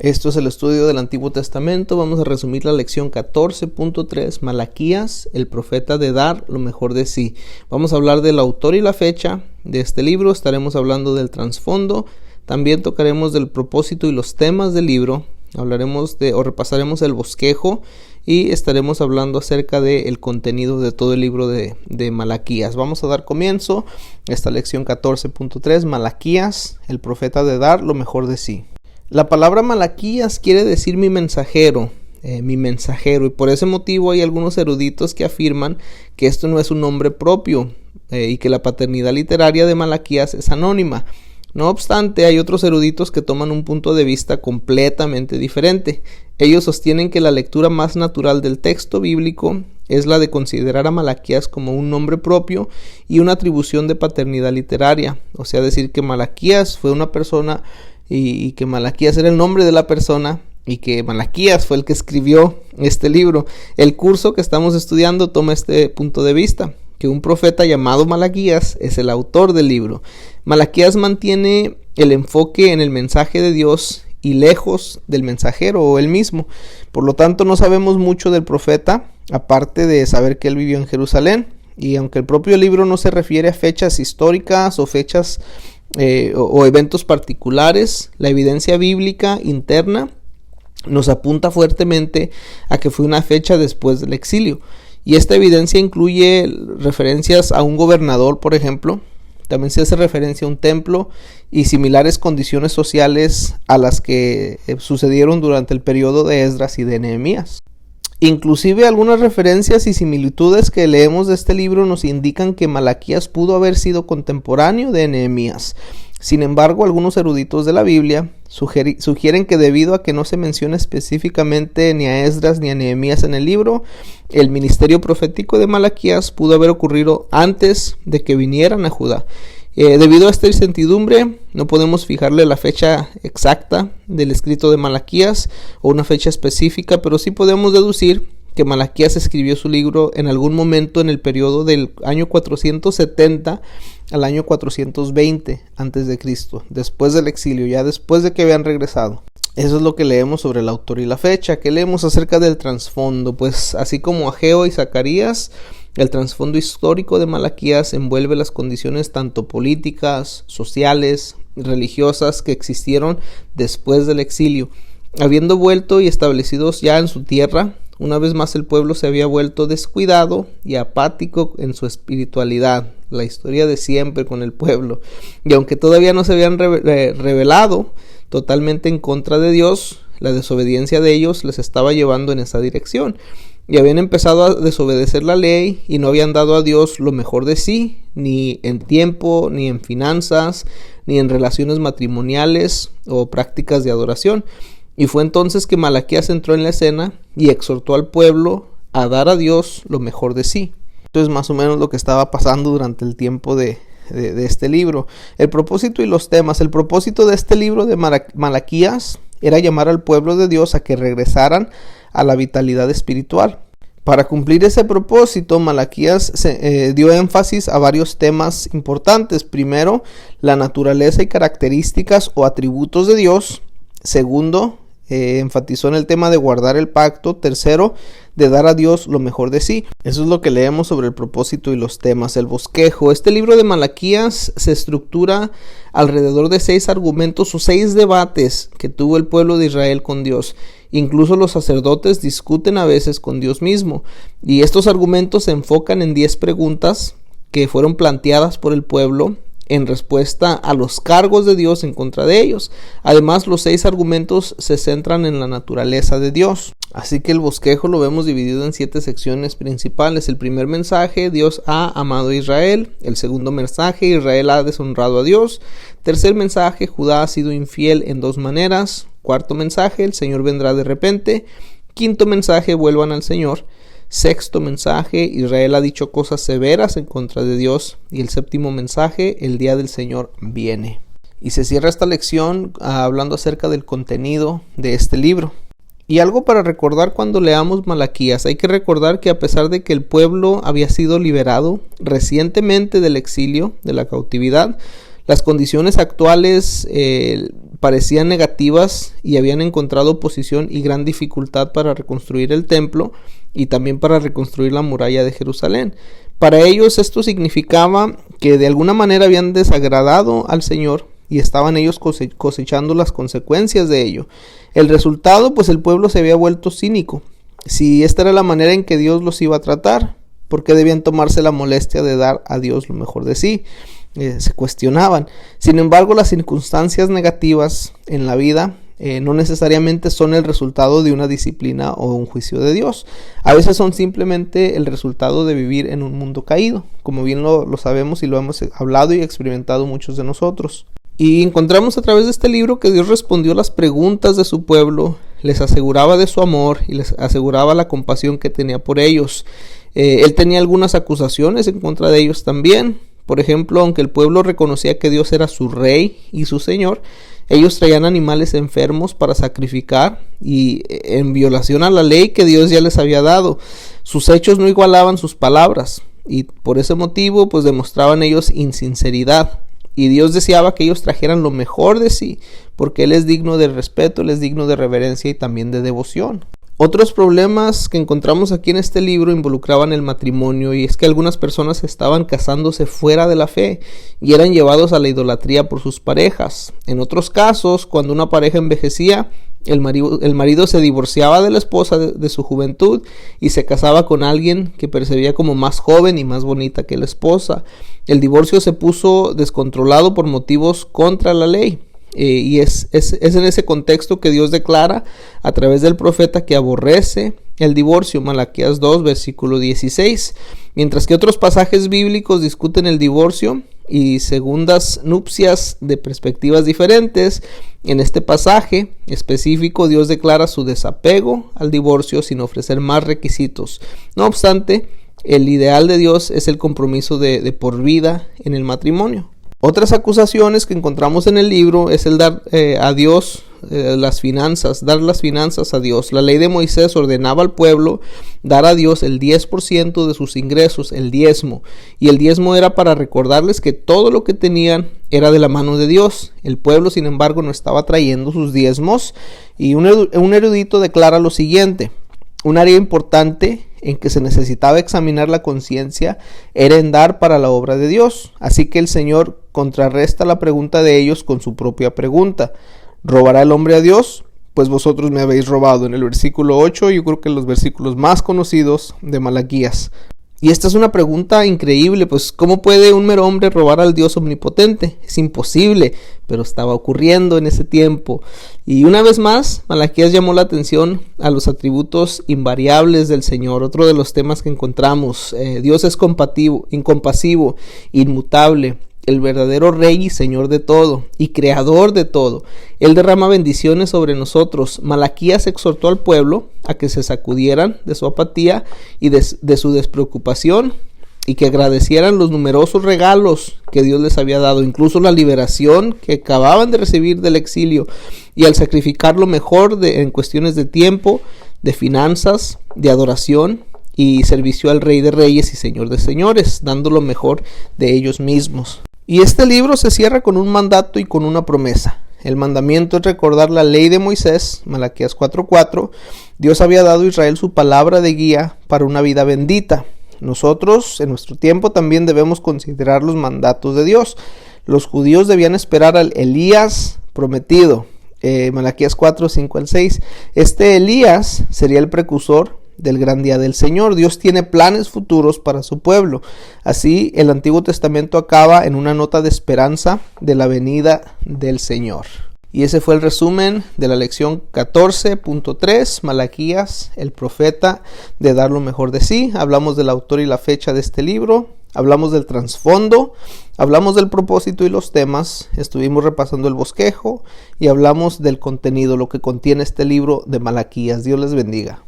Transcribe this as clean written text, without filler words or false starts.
Esto es el estudio del Antiguo Testamento. Vamos a resumir la lección 14.3, Malaquías, el profeta de dar lo mejor de sí. Vamos a hablar del autor y la fecha de este libro. Estaremos hablando del trasfondo. También tocaremos del propósito y los temas del libro. Repasaremos el bosquejo y estaremos hablando acerca del contenido de todo el libro de Malaquías. Vamos a dar comienzo a esta lección 14.3, Malaquías, el profeta de dar lo mejor de sí. La palabra Malaquías quiere decir mi mensajero, y por ese motivo hay algunos eruditos que afirman que esto no es un nombre propio y que la paternidad literaria de Malaquías es anónima. No obstante, hay otros eruditos que toman un punto de vista completamente diferente. Ellos sostienen que la lectura más natural del texto bíblico es la de considerar a Malaquías como un nombre propio y una atribución de paternidad literaria, o sea, decir que Malaquías fue una persona y que Malaquías era el nombre de la persona y que Malaquías fue el que escribió este libro. El curso que estamos estudiando toma este punto de vista, que un profeta llamado Malaquías es el autor del libro. Malaquías mantiene el enfoque en el mensaje de Dios y lejos del mensajero o él mismo. Por lo tanto, no sabemos mucho del profeta, aparte de saber que él vivió en Jerusalén. Y aunque el propio libro no se refiere a fechas históricas o fechas o eventos particulares, la evidencia bíblica interna nos apunta fuertemente a que fue una fecha después del exilio. Y esta evidencia incluye referencias a un gobernador, por ejemplo. También se hace referencia a un templo y similares condiciones sociales a las que sucedieron durante el periodo de Esdras y de Nehemías. Inclusive algunas referencias y similitudes que leemos de este libro nos indican que Malaquías pudo haber sido contemporáneo de Nehemías. Sin embargo, algunos eruditos de la Biblia sugieren que debido a que no se menciona específicamente ni a Esdras ni a Nehemías en el libro, el ministerio profético de Malaquías pudo haber ocurrido antes de que vinieran a Judá. Debido a esta incertidumbre, no podemos fijarle la fecha exacta del escrito de Malaquías o una fecha específica, pero sí podemos deducir que Malaquías escribió su libro en algún momento en el periodo del año 470 al año 420 a.C., después del exilio, ya después de que habían regresado. Eso es lo que leemos sobre el autor y la fecha. ¿Qué leemos acerca del trasfondo? Pues así como Ageo y Zacarías, el trasfondo histórico de Malaquías envuelve las condiciones tanto políticas, sociales, religiosas que existieron después del exilio. Habiendo vuelto y establecidos ya en su tierra, una vez más el pueblo se había vuelto descuidado y apático en su espiritualidad. La historia de siempre con el pueblo. Y aunque todavía no se habían rebelado totalmente en contra de Dios, la desobediencia de ellos les estaba llevando en esa dirección. Y habían empezado a desobedecer la ley y no habían dado a Dios lo mejor de sí, ni en tiempo, ni en finanzas, ni en relaciones matrimoniales o prácticas de adoración. Y fue entonces que Malaquías entró en la escena y exhortó al pueblo a dar a Dios lo mejor de sí. Esto es más o menos lo que estaba pasando durante el tiempo de este libro. El propósito y los temas. El propósito de este libro de Malaquías era llamar al pueblo de Dios a que regresaran a la vitalidad espiritual. Para cumplir ese propósito, Malaquías dio énfasis a varios temas importantes. Primero, la naturaleza y características o atributos de Dios. Segundo, enfatizó en el tema de guardar el pacto. Tercero, de dar a Dios lo mejor de sí. Eso es lo que leemos sobre el propósito y los temas. El bosquejo. Este libro de Malaquías se estructura alrededor de 6 argumentos o 6 debates que tuvo el pueblo de Israel con Dios. Incluso los sacerdotes discuten a veces con Dios mismo. Y estos argumentos se enfocan en 10 preguntas que fueron planteadas por el pueblo en respuesta a los cargos de Dios en contra de ellos. Además, los 6 argumentos se centran en la naturaleza de Dios. Así que el bosquejo lo vemos dividido en 7 secciones principales. El primer mensaje, Dios ha amado a Israel. El segundo mensaje, Israel ha deshonrado a Dios. Tercer mensaje, Judá ha sido infiel en 2 maneras. Cuarto mensaje, el Señor vendrá de repente. Quinto mensaje, vuelvan al Señor. Sexto mensaje, Israel ha dicho cosas severas en contra de Dios. Y el séptimo mensaje, el día del Señor viene. Y se cierra esta lección hablando acerca del contenido de este libro. Y algo para recordar cuando leamos Malaquías. Hay que recordar que a pesar de que el pueblo había sido liberado recientemente del exilio, de la cautividad, las condiciones actuales parecían negativas y habían encontrado oposición y gran dificultad para reconstruir el templo y también para reconstruir la muralla de Jerusalén. Para ellos esto significaba que de alguna manera habían desagradado al Señor y estaban ellos cosechando las consecuencias de ello. El resultado, pues el pueblo se había vuelto cínico. Si esta era la manera en que Dios los iba a tratar, ¿por qué debían tomarse la molestia de dar a Dios lo mejor de sí? Se cuestionaban. Sin embargo, las circunstancias negativas en la vida no necesariamente son el resultado de una disciplina o un juicio de Dios. A veces son simplemente el resultado de vivir en un mundo caído, como bien lo sabemos y lo hemos hablado y experimentado muchos de nosotros. Y encontramos a través de este libro que Dios respondió las preguntas de su pueblo, les aseguraba de su amor y les aseguraba la compasión que tenía por ellos. Él tenía algunas acusaciones en contra de ellos también. Por ejemplo, aunque el pueblo reconocía que Dios era su rey y su señor, ellos traían animales enfermos para sacrificar y en violación a la ley que Dios ya les había dado. Sus hechos no igualaban sus palabras y por ese motivo pues demostraban ellos insinceridad. Y Dios deseaba que ellos trajeran lo mejor de sí, porque Él es digno de respeto, Él es digno de reverencia y también de devoción. Otros problemas que encontramos aquí en este libro involucraban el matrimonio, y es que algunas personas estaban casándose fuera de la fe y eran llevados a la idolatría por sus parejas. En otros casos, cuando una pareja envejecía, el marido se divorciaba de la esposa de su juventud y se casaba con alguien que percibía como más joven y más bonita que la esposa. El divorcio se puso descontrolado por motivos contra la ley. Y es en ese contexto que Dios declara a través del profeta que aborrece el divorcio, Malaquías 2, versículo 16, mientras que otros pasajes bíblicos discuten el divorcio y segundas nupcias de perspectivas diferentes. En este pasaje específico Dios declara su desapego al divorcio sin ofrecer más requisitos. No obstante, el ideal de Dios es el compromiso de por vida en el matrimonio. Otras acusaciones que encontramos en el libro es el dar a Dios las finanzas, dar las finanzas a Dios. La ley de Moisés ordenaba al pueblo dar a Dios el 10% de sus ingresos, el diezmo. Y el diezmo era para recordarles que todo lo que tenían era de la mano de Dios. El pueblo, sin embargo, no estaba trayendo sus diezmos. Y un erudito declara lo siguiente: un área importante en que se necesitaba examinar la conciencia era en dar para la obra de Dios. Así que el Señor contrarresta la pregunta de ellos con su propia pregunta: ¿robará el hombre a Dios? Pues vosotros me habéis robado. En el versículo 8, yo creo que los versículos más conocidos de Malaquías. Y esta es una pregunta increíble, pues ¿cómo puede un mero hombre robar al Dios omnipotente? Es imposible, pero estaba ocurriendo en ese tiempo. Y una vez más, Malaquías llamó la atención a los atributos invariables del Señor. Otro de los temas que encontramos: Dios es incompasivo, inmutable, el verdadero Rey y Señor de todo, y Creador de todo. Él derrama bendiciones sobre nosotros. Malaquías exhortó al pueblo a que se sacudieran de su apatía y de su despreocupación, y que agradecieran los numerosos regalos que Dios les había dado, incluso la liberación que acababan de recibir del exilio, y al sacrificar lo mejor en cuestiones de tiempo, de finanzas, de adoración y servicio al Rey de Reyes y Señor de Señores, dando lo mejor de ellos mismos. Y este libro se cierra con un mandato y con una promesa. El mandamiento es recordar la ley de Moisés, Malaquías 4:4. Dios había dado a Israel su palabra de guía para una vida bendita. Nosotros, en nuestro tiempo, también debemos considerar los mandatos de Dios. Los judíos debían esperar al Elías prometido, Malaquías 4:5-6. Este Elías sería el precursor del gran día del Señor. Dios tiene planes futuros para su pueblo. Así, el Antiguo Testamento acaba en una nota de esperanza de la venida del Señor. Y ese fue el resumen de la lección 14.3, Malaquías, el profeta, de dar lo mejor de sí. Hablamos del autor y la fecha de este libro. Hablamos del trasfondo, hablamos del propósito y los temas, estuvimos repasando el bosquejo y hablamos del contenido, lo que contiene este libro de Malaquías. Dios les bendiga.